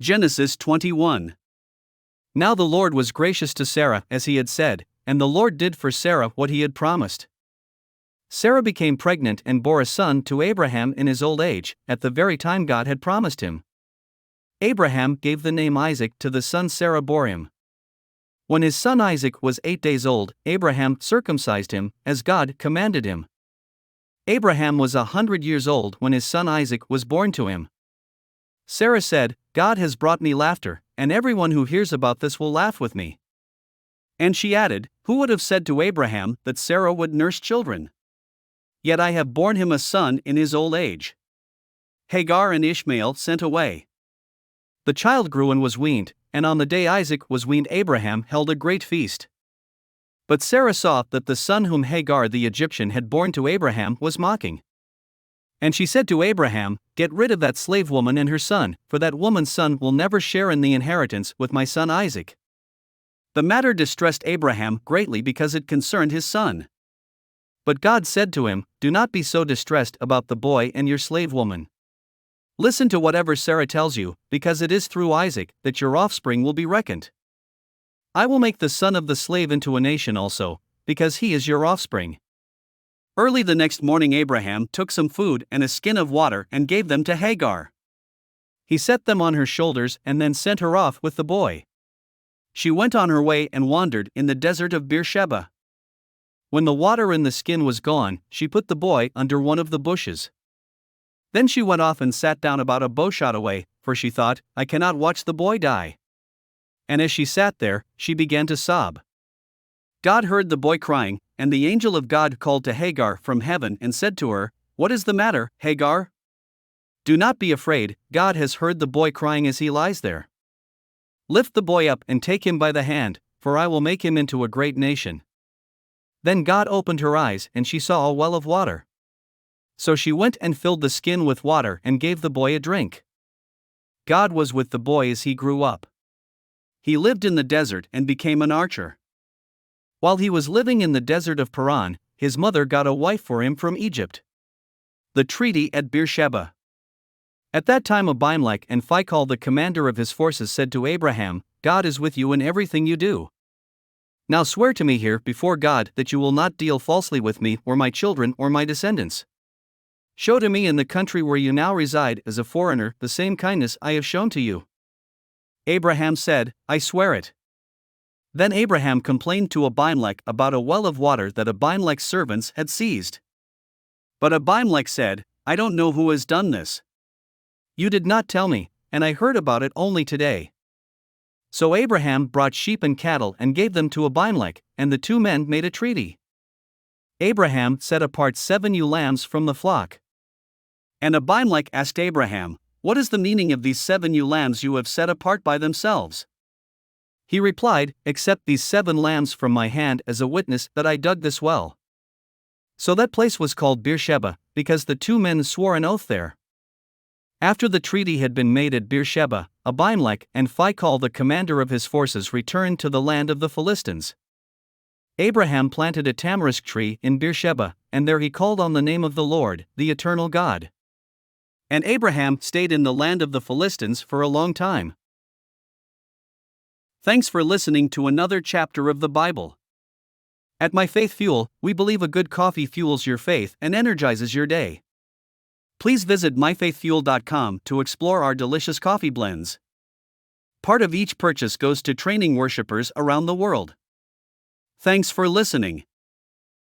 Genesis 21. Now the Lord was gracious to Sarah as he had said, and the Lord did for Sarah what he had promised. Sarah became pregnant and bore a son to Abraham in his old age, at the very time God had promised him. Abraham gave the name Isaac to the son Sarah bore him. When his son Isaac was 8 days old, Abraham circumcised him, as God commanded him. Abraham was 100 years old when his son Isaac was born to him. Sarah said, God has brought me laughter, and everyone who hears about this will laugh with me. And she added, who would have said to Abraham that Sarah would nurse children? Yet I have borne him a son in his old age. Hagar and Ishmael sent away. The child grew and was weaned, and on the day Isaac was weaned Abraham held a great feast. But Sarah saw that the son whom Hagar the Egyptian had borne to Abraham was mocking. And she said to Abraham, get rid of that slave woman and her son, for that woman's son will never share in the inheritance with my son Isaac. The matter distressed Abraham greatly because it concerned his son. But God said to him, do not be so distressed about the boy and your slave woman. Listen to whatever Sarah tells you, because it is through Isaac that your offspring will be reckoned. I will make the son of the slave into a nation also, because he is your offspring. Early the next morning Abraham took some food and a skin of water and gave them to Hagar. He set them on her shoulders and then sent her off with the boy. She went on her way and wandered in the desert of Beersheba. When the water in the skin was gone, she put the boy under one of the bushes. Then she went off and sat down about a bowshot away, for she thought, I cannot watch the boy die. And as she sat there, she began to sob. God heard the boy crying, and the angel of God called to Hagar from heaven and said to her, what is the matter, Hagar? Do not be afraid, God has heard the boy crying as he lies there. Lift the boy up and take him by the hand, for I will make him into a great nation. Then God opened her eyes and she saw a well of water. So she went and filled the skin with water and gave the boy a drink. God was with the boy as he grew up. He lived in the desert and became an archer. While he was living in the desert of Paran, his mother got a wife for him from Egypt. The treaty at Beersheba. At that time Abimelech and Phicol the commander of his forces said to Abraham, God is with you in everything you do. Now swear to me here before God that you will not deal falsely with me or my children or my descendants. Show to me in the country where you now reside as a foreigner the same kindness I have shown to you. Abraham said, I swear it. Then Abraham complained to Abimelech about a well of water that Abimelech's servants had seized. But Abimelech said, I don't know who has done this. You did not tell me, and I heard about it only today. So Abraham brought sheep and cattle and gave them to Abimelech, and the two men made a treaty. Abraham set apart 7 ewe lambs from the flock. And Abimelech asked Abraham, what is the meaning of these 7 ewe lambs you have set apart by themselves? He replied, accept these 7 lambs from my hand as a witness that I dug this well. So that place was called Beersheba, because the 2 men swore an oath there. After the treaty had been made at Beersheba, Abimelech and Phicol the commander of his forces returned to the land of the Philistines. Abraham planted a tamarisk tree in Beersheba, and there he called on the name of the Lord, the eternal God. And Abraham stayed in the land of the Philistines for a long time. Thanks for listening to another chapter of the Bible. At My Faith Fuel, we believe a good coffee fuels your faith and energizes your day. Please visit myfaithfuel.com to explore our delicious coffee blends. Part of each purchase goes to training worshipers around the world. Thanks for listening.